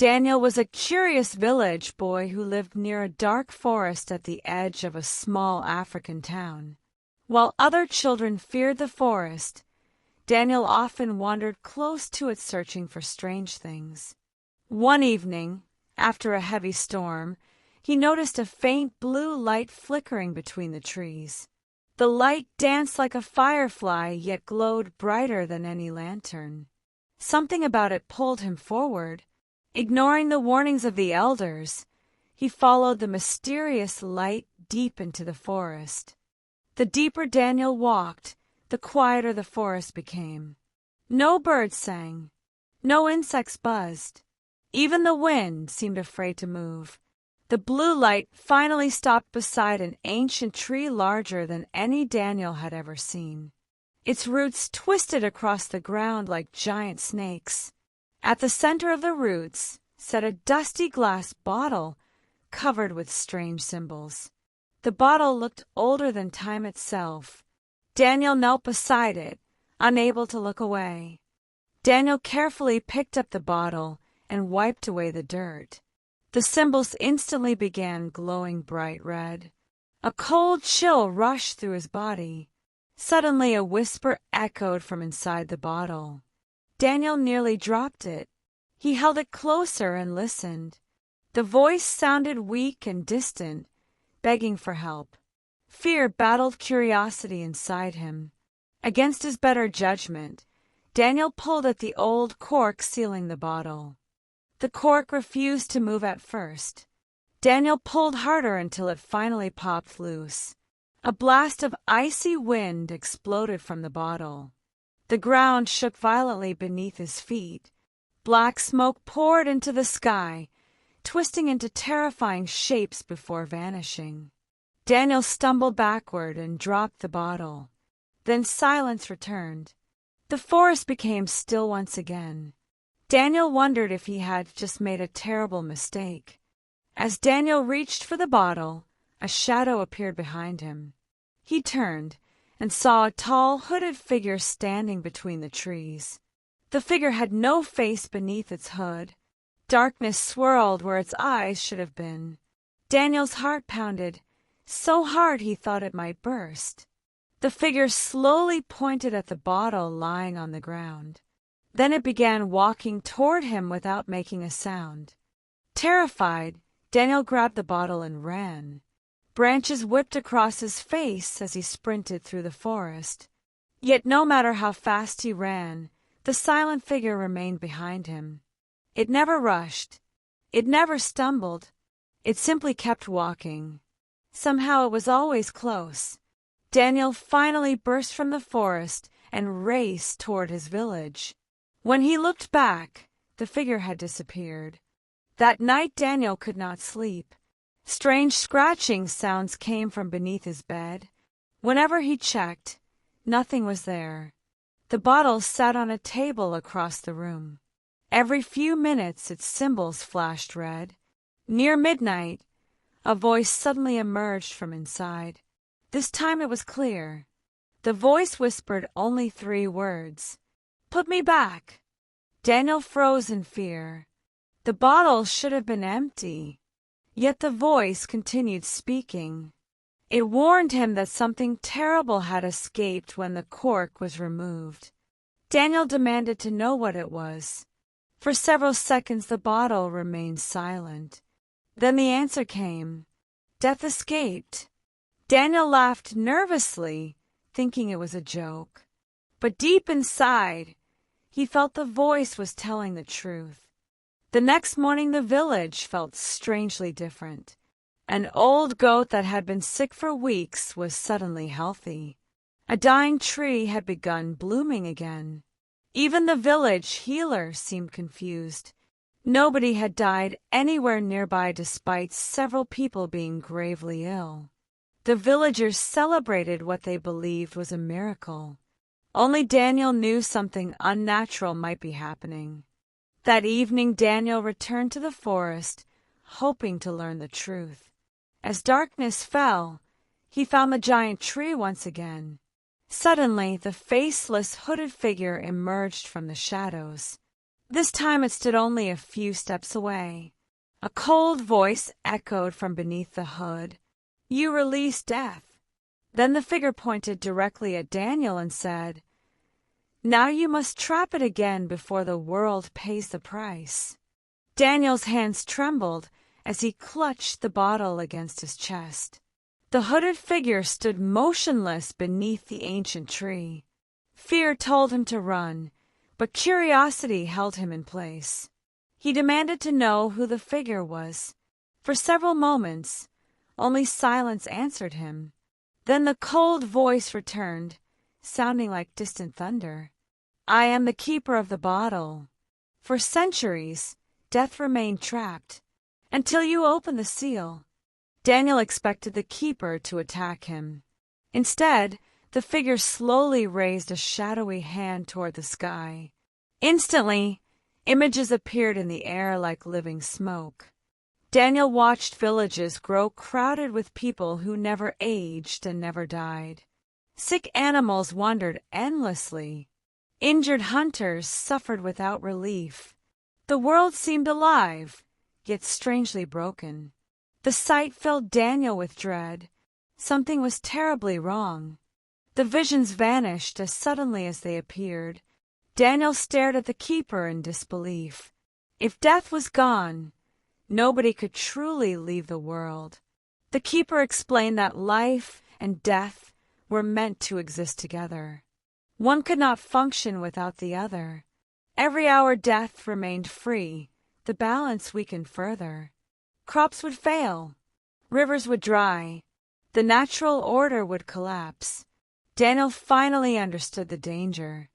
Daniel was a curious village boy who lived near a dark forest at the edge of a small African town. While other children feared the forest, Daniel often wandered close to it searching for strange things. One evening, after a heavy storm, he noticed a faint blue light flickering between the trees. The light danced like a firefly, yet glowed brighter than any lantern. Something about it pulled him forward. Ignoring the warnings of the elders, he followed the mysterious light deep into the forest. The deeper Daniel walked, the quieter the forest became. No birds sang, no insects buzzed. Even the wind seemed afraid to move. The blue light finally stopped beside an ancient tree larger than any Daniel had ever seen. Its roots twisted across the ground like giant snakes. At the center of the roots sat a dusty glass bottle covered with strange symbols. The bottle looked older than time itself. Daniel knelt beside it, unable to look away. Daniel carefully picked up the bottle and wiped away the dirt. The symbols instantly began glowing bright red. A cold chill rushed through his body. Suddenly a whisper echoed from inside the bottle. Daniel nearly dropped it. He held it closer and listened. The voice sounded weak and distant, begging for help. Fear battled curiosity inside him. Against his better judgment, Daniel pulled at the old cork sealing the bottle. The cork refused to move at first. Daniel pulled harder until it finally popped loose. A blast of icy wind exploded from the bottle. The ground shook violently beneath his feet. Black smoke poured into the sky, twisting into terrifying shapes before vanishing. Daniel stumbled backward and dropped the bottle. Then silence returned. The forest became still once again. Daniel wondered if he had just made a terrible mistake. As Daniel reached for the bottle, a shadow appeared behind him. He turned and saw a tall, hooded figure standing between the trees. The figure had no face beneath its hood. Darkness swirled where its eyes should have been. Daniel's heart pounded so hard he thought it might burst. The figure slowly pointed at the bottle lying on the ground. Then it began walking toward him without making a sound. Terrified, Daniel grabbed the bottle and ran. Branches whipped across his face as he sprinted through the forest. Yet no matter how fast he ran, the silent figure remained behind him. It never rushed. It never stumbled. It simply kept walking. Somehow it was always close. Daniel finally burst from the forest and raced toward his village. When he looked back, the figure had disappeared. That night Daniel could not sleep. Strange scratching sounds came from beneath his bed. Whenever he checked, nothing was there. The bottle sat on a table across the room. Every few minutes its symbols flashed red. Near midnight, a voice suddenly emerged from inside. This time it was clear. The voice whispered only 3 words. "Put me back." Daniel froze in fear. The bottle should have been empty. Yet the voice continued speaking. It warned him that something terrible had escaped when the cork was removed. Daniel demanded to know what it was. For several seconds the bottle remained silent. Then the answer came. Death escaped. Daniel laughed nervously, thinking it was a joke. But deep inside, he felt the voice was telling the truth. The next morning the village felt strangely different. An old goat that had been sick for weeks was suddenly healthy. A dying tree had begun blooming again. Even the village healer seemed confused. Nobody had died anywhere nearby despite several people being gravely ill. The villagers celebrated what they believed was a miracle. Only Daniel knew something unnatural might be happening. That evening Daniel returned to the forest, hoping to learn the truth. As darkness fell, he found the giant tree once again. Suddenly, the faceless, hooded figure emerged from the shadows. This time it stood only a few steps away. A cold voice echoed from beneath the hood. "You release death." Then the figure pointed directly at Daniel and said, "Now you must trap it again before the world pays the price." Daniel's hands trembled as he clutched the bottle against his chest. The hooded figure stood motionless beneath the ancient tree. Fear told him to run, but curiosity held him in place. He demanded to know who the figure was. For several moments, only silence answered him. Then the cold voice returned, sounding like distant thunder. "I am the keeper of the bottle. For centuries, death remained trapped, until you opened the seal." Daniel expected the keeper to attack him. Instead, the figure slowly raised a shadowy hand toward the sky. Instantly, images appeared in the air like living smoke. Daniel watched villages grow crowded with people who never aged and never died. Sick animals wandered endlessly. Injured hunters suffered without relief. The world seemed alive, yet strangely broken. The sight filled Daniel with dread. Something was terribly wrong. The visions vanished as suddenly as they appeared. Daniel stared at the keeper in disbelief. If death was gone, nobody could truly leave the world. The keeper explained that life and death were meant to exist together. One could not function without the other. Every hour death remained free, the balance weakened further. Crops would fail, rivers would dry, the natural order would collapse. Daniel finally understood the danger.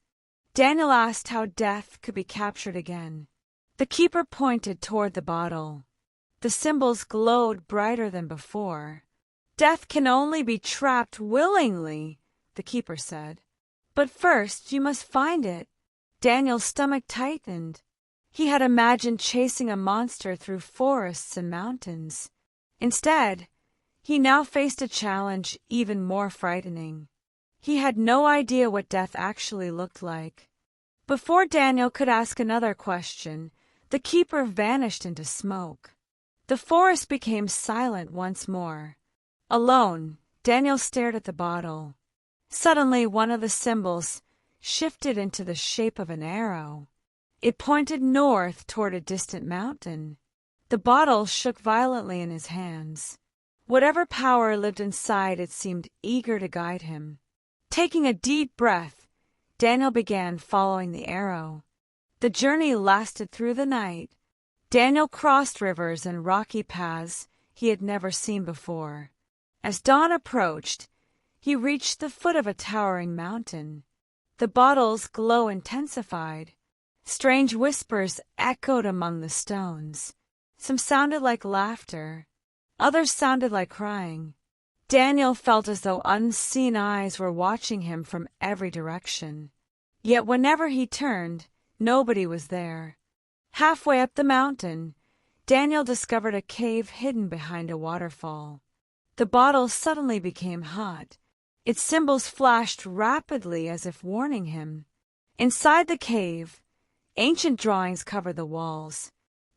Daniel asked how death could be captured again. The keeper pointed toward the bottle. The symbols glowed brighter than before. "Death can only be trapped willingly," the keeper said. "But first you must find it." Daniel's stomach tightened. He had imagined chasing a monster through forests and mountains. Instead, he now faced a challenge even more frightening. He had no idea what death actually looked like. Before Daniel could ask another question, the keeper vanished into smoke. The forest became silent once more. Alone, Daniel stared at the bottle. Suddenly, one of the symbols shifted into the shape of an arrow. It pointed north toward a distant mountain. The bottle shook violently in his hands. Whatever power lived inside it seemed eager to guide him. Taking a deep breath, Daniel began following the arrow. The journey lasted through the night. Daniel crossed rivers and rocky paths he had never seen before. As dawn approached, he reached the foot of a towering mountain. The bottle's glow intensified. Strange whispers echoed among the stones. Some sounded like laughter. Others sounded like crying. Daniel felt as though unseen eyes were watching him from every direction. Yet whenever he turned, nobody was there. Halfway up the mountain, Daniel discovered a cave hidden behind a waterfall. The bottle suddenly became hot. Its symbols flashed rapidly as if warning him. Inside the cave, ancient drawings covered the walls.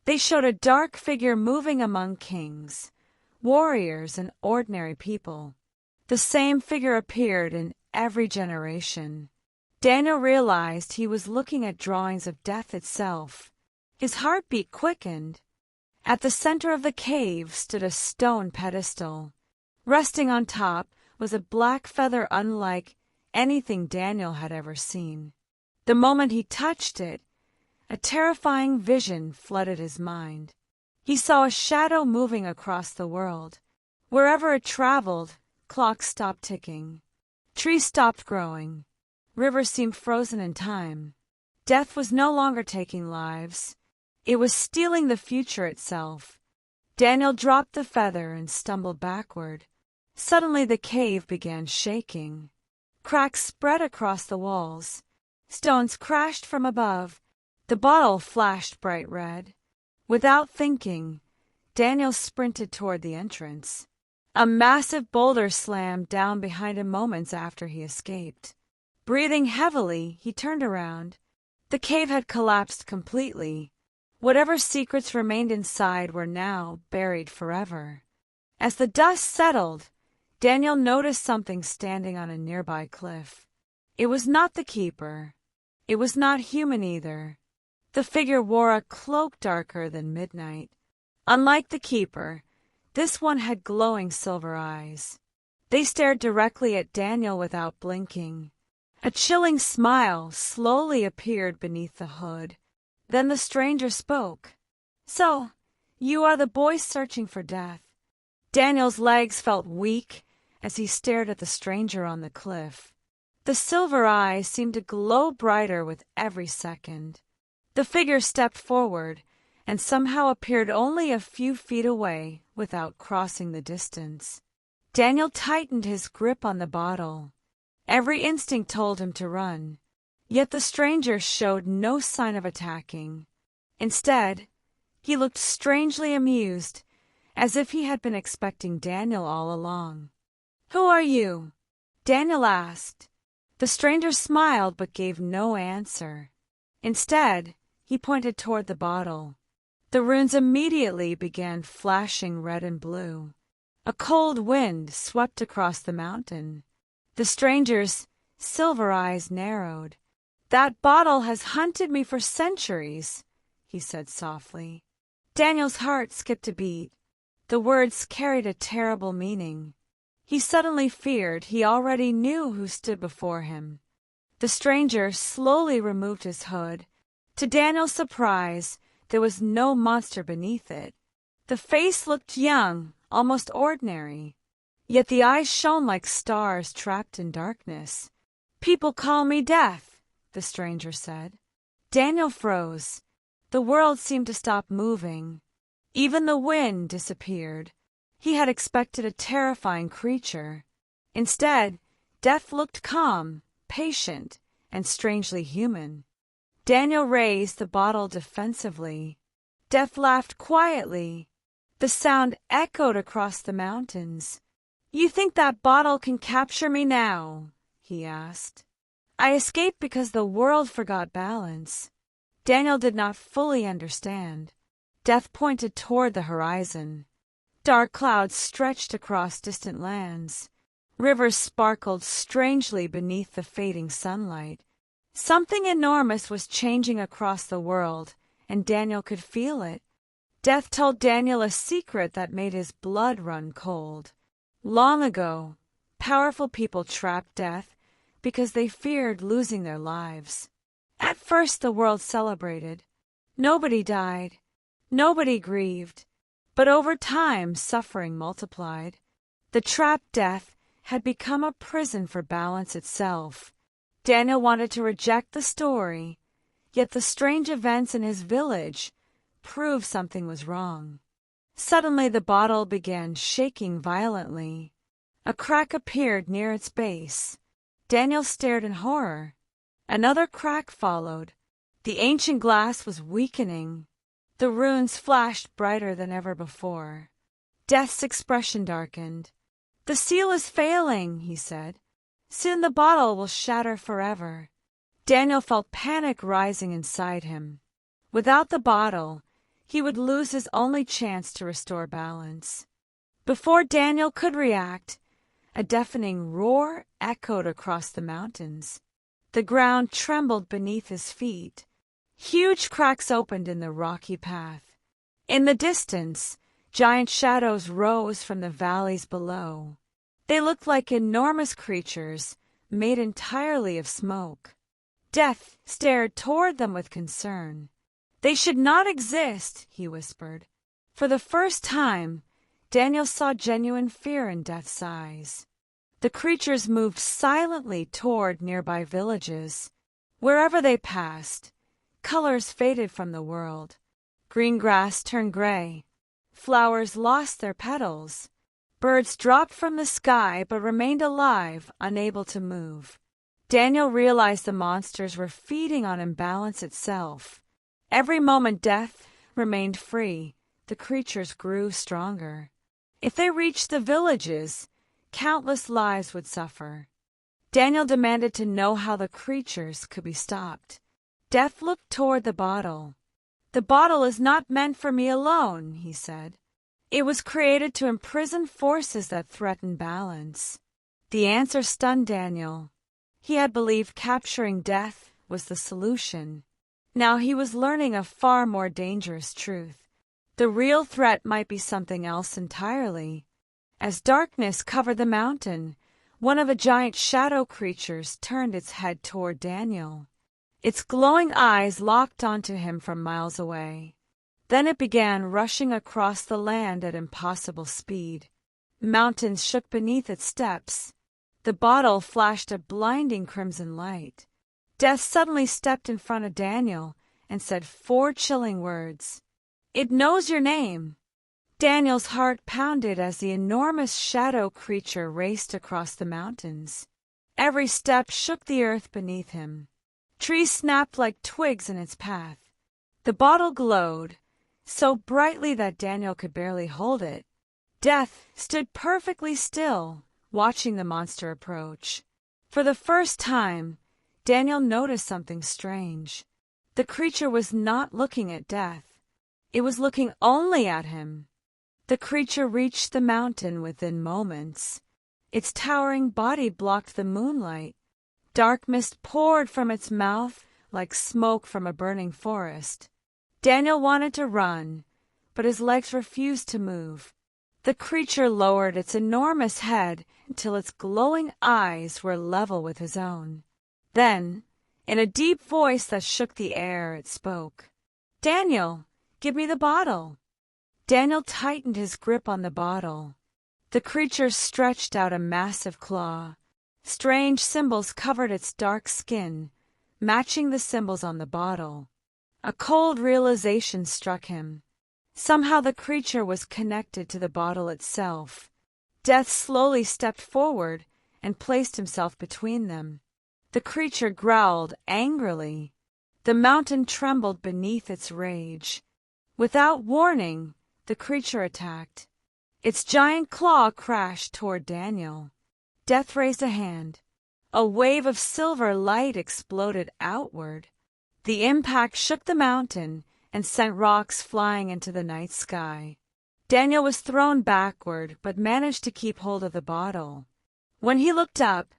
They showed a dark figure moving among kings, warriors, and ordinary people. The same figure appeared in every generation. Daniel realized he was looking at drawings of death itself. His heartbeat quickened. At the center of the cave stood a stone pedestal. Resting on top was a black feather unlike anything Daniel had ever seen. The moment he touched it, a terrifying vision flooded his mind. He saw a shadow moving across the world. Wherever it traveled, clocks stopped ticking. Trees stopped growing. Rivers seemed frozen in time. Death was no longer taking lives. It was stealing the future itself. Daniel dropped the feather and stumbled backward. Suddenly the cave began shaking. Cracks spread across the walls. Stones crashed from above. The bottle flashed bright red. Without thinking, Daniel sprinted toward the entrance. A massive boulder slammed down behind him moments after he escaped. Breathing heavily, he turned around. The cave had collapsed completely. Whatever secrets remained inside were now buried forever. As the dust settled, Daniel noticed something standing on a nearby cliff. It was not the keeper. It was not human either. The figure wore a cloak darker than midnight. Unlike the keeper, this one had glowing silver eyes. They stared directly at Daniel without blinking. A chilling smile slowly appeared beneath the hood. Then the stranger spoke. "So, you are the boy searching for death." Daniel's legs felt weak as he stared at the stranger on the cliff. The silver eyes seemed to glow brighter with every second. The figure stepped forward and somehow appeared only a few feet away without crossing the distance. Daniel tightened his grip on the bottle. Every instinct told him to run, yet the stranger showed no sign of attacking. Instead, he looked strangely amused, as if he had been expecting Daniel all along. "Who are you?" Daniel asked. The stranger smiled but gave no answer. Instead, he pointed toward the bottle. The runes immediately began flashing red and blue. A cold wind swept across the mountain. The stranger's silver eyes narrowed. "That bottle has hunted me for centuries," he said softly. Daniel's heart skipped a beat. The words carried a terrible meaning. He suddenly feared he already knew who stood before him. The stranger slowly removed his hood. To Daniel's surprise, there was no monster beneath it. The face looked young, almost ordinary. Yet the eyes shone like stars trapped in darkness. "People call me Death," the stranger said. Daniel froze. The world seemed to stop moving. Even the wind disappeared. He had expected a terrifying creature. Instead, Death looked calm, patient, and strangely human. Daniel raised the bottle defensively. Death laughed quietly. The sound echoed across the mountains. "You think that bottle can capture me now?" he asked. "I escaped because the world forgot balance." Daniel did not fully understand. Death pointed toward the horizon. Dark clouds stretched across distant lands. Rivers sparkled strangely beneath the fading sunlight. Something enormous was changing across the world, and Daniel could feel it. Death told Daniel a secret that made his blood run cold. Long ago, powerful people trapped death because they feared losing their lives. At first the world celebrated. Nobody died. Nobody grieved. But over time, suffering multiplied. The trapped death had become a prison for balance itself. Daniel wanted to reject the story, yet the strange events in his village proved something was wrong. Suddenly the bottle began shaking violently. A crack appeared near its base. Daniel stared in horror. Another crack followed. The ancient glass was weakening. The runes flashed brighter than ever before. Death's expression darkened. "The seal is failing," he said. "Soon the bottle will shatter forever." Daniel felt panic rising inside him. Without the bottle, he would lose his only chance to restore balance. Before Daniel could react, a deafening roar echoed across the mountains. The ground trembled beneath his feet. Huge cracks opened in the rocky path. In the distance, giant shadows rose from the valleys below. They looked like enormous creatures made entirely of smoke. Death stared toward them with concern. "They should not exist," he whispered. For the first time, Daniel saw genuine fear in Death's eyes. The creatures moved silently toward nearby villages. Wherever they passed, colors faded from the world. Green grass turned gray. Flowers lost their petals. Birds dropped from the sky but remained alive, unable to move. Daniel realized the monsters were feeding on imbalance itself. Every moment Death remained free, the creatures grew stronger. If they reached the villages, countless lives would suffer. Daniel demanded to know how the creatures could be stopped. Death looked toward the bottle. "The bottle is not meant for me alone," he said. "It was created to imprison forces that threaten balance." The answer stunned Daniel. He had believed capturing death was the solution. Now he was learning a far more dangerous truth. The real threat might be something else entirely. As darkness covered the mountain, one of the giant shadow creatures turned its head toward Daniel. Its glowing eyes locked onto him from miles away. Then it began rushing across the land at impossible speed. Mountains shook beneath its steps. The bottle flashed a blinding crimson light. Death suddenly stepped in front of Daniel and said 4 chilling words. "It knows your name." Daniel's heart pounded as the enormous shadow creature raced across the mountains. Every step shook the earth beneath him. Trees snapped like twigs in its path. The bottle glowed, so brightly that Daniel could barely hold it. Death stood perfectly still, watching the monster approach. For the first time, Daniel noticed something strange. The creature was not looking at Death. It was looking only at him. The creature reached the mountain within moments. Its towering body blocked the moonlight. Dark mist poured from its mouth like smoke from a burning forest. Daniel wanted to run, but his legs refused to move. The creature lowered its enormous head until its glowing eyes were level with his own. Then, in a deep voice that shook the air, it spoke. "Daniel, give me the bottle." Daniel tightened his grip on the bottle. The creature stretched out a massive claw. Strange symbols covered its dark skin, matching the symbols on the bottle. A cold realization struck him. Somehow the creature was connected to the bottle itself. Death slowly stepped forward and placed himself between them. The creature growled angrily. The mountain trembled beneath its rage. Without warning, the creature attacked. Its giant claw crashed toward Daniel. Death raised a hand. A wave of silver light exploded outward. The impact shook the mountain and sent rocks flying into the night sky. Daniel was thrown backward, but managed to keep hold of the bottle. When he looked up,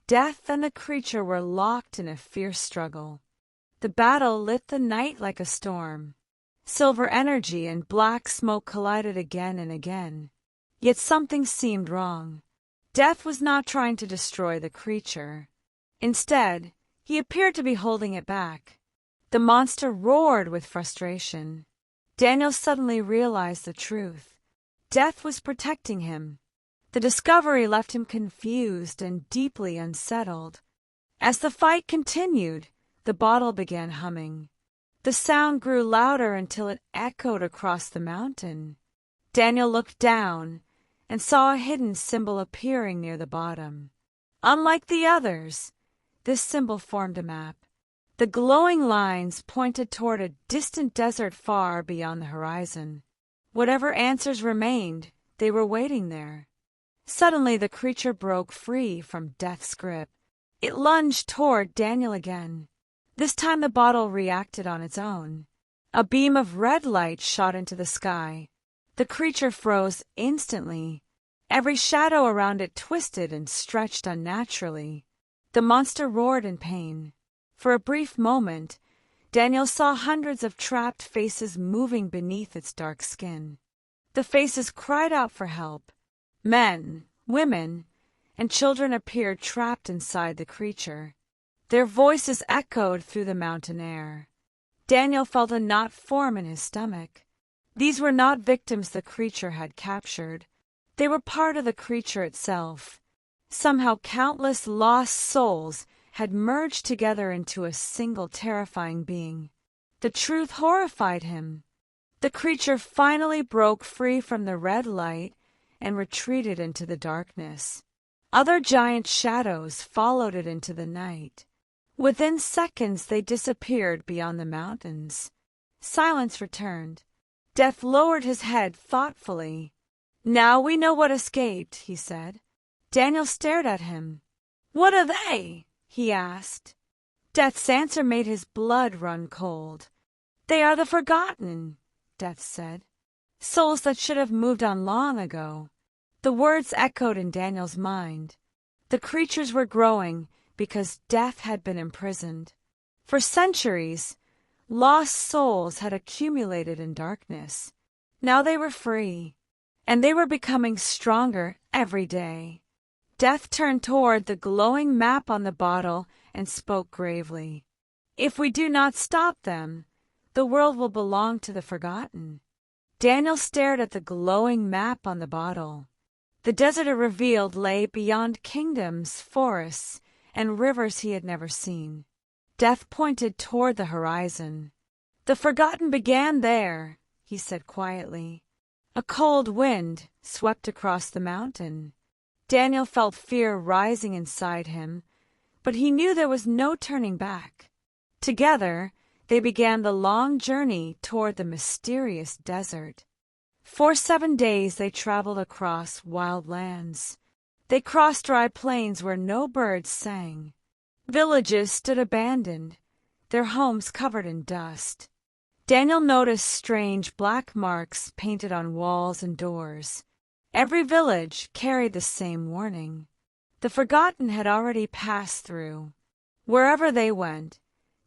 Death and the creature were locked in a fierce struggle. The battle lit the night like a storm. Silver energy and black smoke collided again and again. Yet something seemed wrong. Death was not trying to destroy the creature. Instead, he appeared to be holding it back. The monster roared with frustration. Daniel suddenly realized the truth. Death was protecting him. The discovery left him confused and deeply unsettled. As the fight continued, the bottle began humming. The sound grew louder until it echoed across the mountain. Daniel looked down and saw a hidden symbol appearing near the bottom. Unlike the others, this symbol formed a map. The glowing lines pointed toward a distant desert far beyond the horizon. Whatever answers remained, they were waiting there. Suddenly the creature broke free from Death's grip. It lunged toward Daniel again. This time the bottle reacted on its own. A beam of red light shot into the sky. The creature froze instantly. Every shadow around it twisted and stretched unnaturally. The monster roared in pain. For a brief moment, Daniel saw hundreds of trapped faces moving beneath its dark skin. The faces cried out for help. Men, women, and children appeared trapped inside the creature. Their voices echoed through the mountain air. Daniel felt a knot form in his stomach. These were not victims the creature had captured. They were part of the creature itself. Somehow countless lost souls had merged together into a single terrifying being. The truth horrified him. The creature finally broke free from the red light and retreated into the darkness. Other giant shadows followed it into the night. Within seconds they disappeared beyond the mountains. Silence returned. Death lowered his head thoughtfully. "Now we know what escaped," he said. Daniel stared at him. "What are they?" he asked. Death's answer made his blood run cold. "They are the forgotten," Death said. "Souls that should have moved on long ago." The words echoed in Daniel's mind. The creatures were growing because Death had been imprisoned. For centuries, lost souls had accumulated in darkness. Now they were free, and they were becoming stronger every day. Death turned toward the glowing map on the bottle and spoke gravely. "If we do not stop them, the world will belong to the forgotten." Daniel stared at the glowing map on the bottle. The desert it revealed lay beyond kingdoms, forests, and rivers he had never seen. Death pointed toward the horizon. "The forgotten began there," he said quietly. A cold wind swept across the mountain. Daniel felt fear rising inside him, but he knew there was no turning back. Together, they began the long journey toward the mysterious desert. For 7 days they traveled across wild lands. They crossed dry plains where no birds sang. Villages stood abandoned, their homes covered in dust. Daniel noticed strange black marks painted on walls and doors. Every village carried the same warning. The forgotten had already passed through. Wherever they went,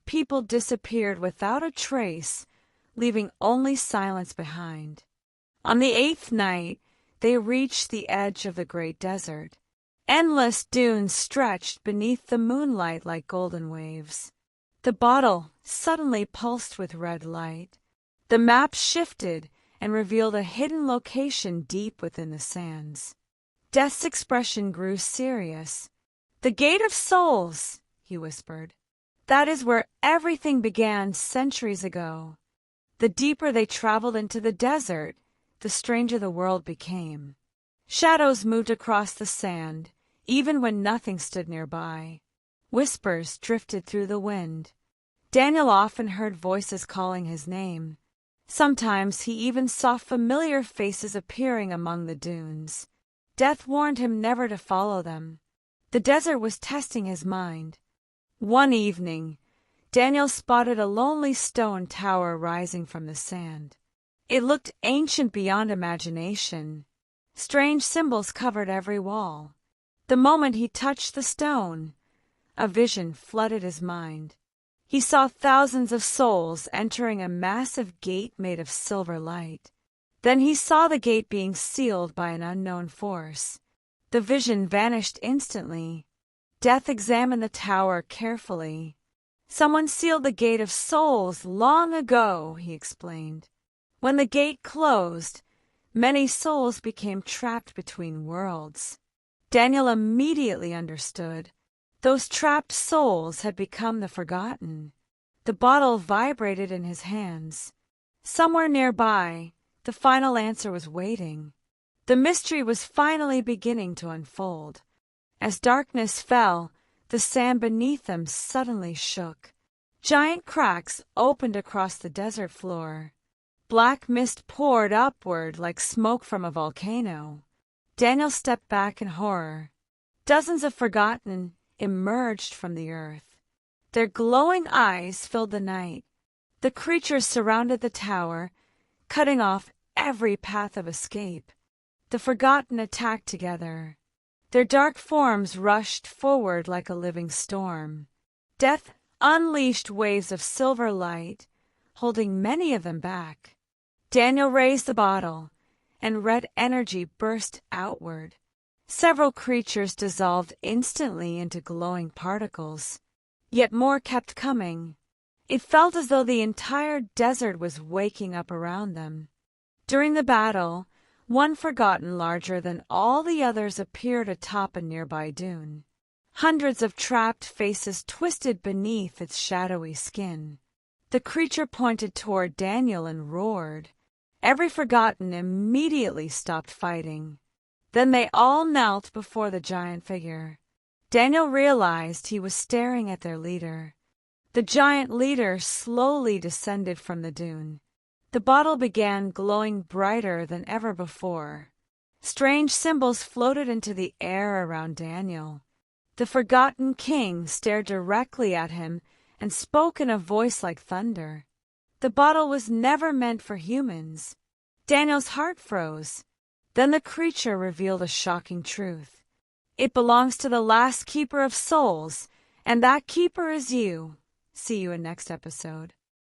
people disappeared without a trace, leaving only silence behind. On the 8th night, they reached the edge of the great desert. Endless dunes stretched beneath the moonlight like golden waves. The bottle suddenly pulsed with red light. The map shifted and revealed a hidden location deep within the sands. Death's expression grew serious. "The Gate of Souls," he whispered. "That is where everything began centuries ago." The deeper they traveled into the desert, the stranger the world became. Shadows moved across the sand, even when nothing stood nearby. Whispers drifted through the wind. Daniel often heard voices calling his name. Sometimes he even saw familiar faces appearing among the dunes. Death warned him never to follow them. The desert was testing his mind. One evening, Daniel spotted a lonely stone tower rising from the sand. It looked ancient beyond imagination. Strange symbols covered every wall. The moment he touched the stone, a vision flooded his mind. He saw thousands of souls entering a massive gate made of silver light. Then he saw the gate being sealed by an unknown force. The vision vanished instantly. Death examined the tower carefully. "Someone sealed the Gate of Souls long ago," he explained. "When the gate closed, many souls became trapped between worlds." Daniel immediately understood. Those trapped souls had become the forgotten. The bottle vibrated in his hands. Somewhere nearby, the final answer was waiting. The mystery was finally beginning to unfold. As darkness fell, the sand beneath them suddenly shook. Giant cracks opened across the desert floor. Black mist poured upward like smoke from a volcano. Daniel stepped back in horror. Dozens of forgotten emerged from the earth. Their glowing eyes filled the night. The creatures surrounded the tower, cutting off every path of escape. The forgotten attacked together. Their dark forms rushed forward like a living storm. Death unleashed waves of silver light, holding many of them back. Daniel raised the bottle, and red energy burst outward. Several creatures dissolved instantly into glowing particles. Yet more kept coming. It felt as though the entire desert was waking up around them. During the battle, one forgotten larger than all the others appeared atop a nearby dune. Hundreds of trapped faces twisted beneath its shadowy skin. The creature pointed toward Daniel and roared. Every forgotten immediately stopped fighting. Then they all knelt before the giant figure. Daniel realized he was staring at their leader. The giant leader slowly descended from the dune. The bottle began glowing brighter than ever before. Strange symbols floated into the air around Daniel. The forgotten king stared directly at him and spoke in a voice like thunder. The bottle was never meant for humans. Daniel's heart froze. Then the creature revealed a shocking truth. It belongs to the last keeper of souls, and that keeper is you. See you in next episode.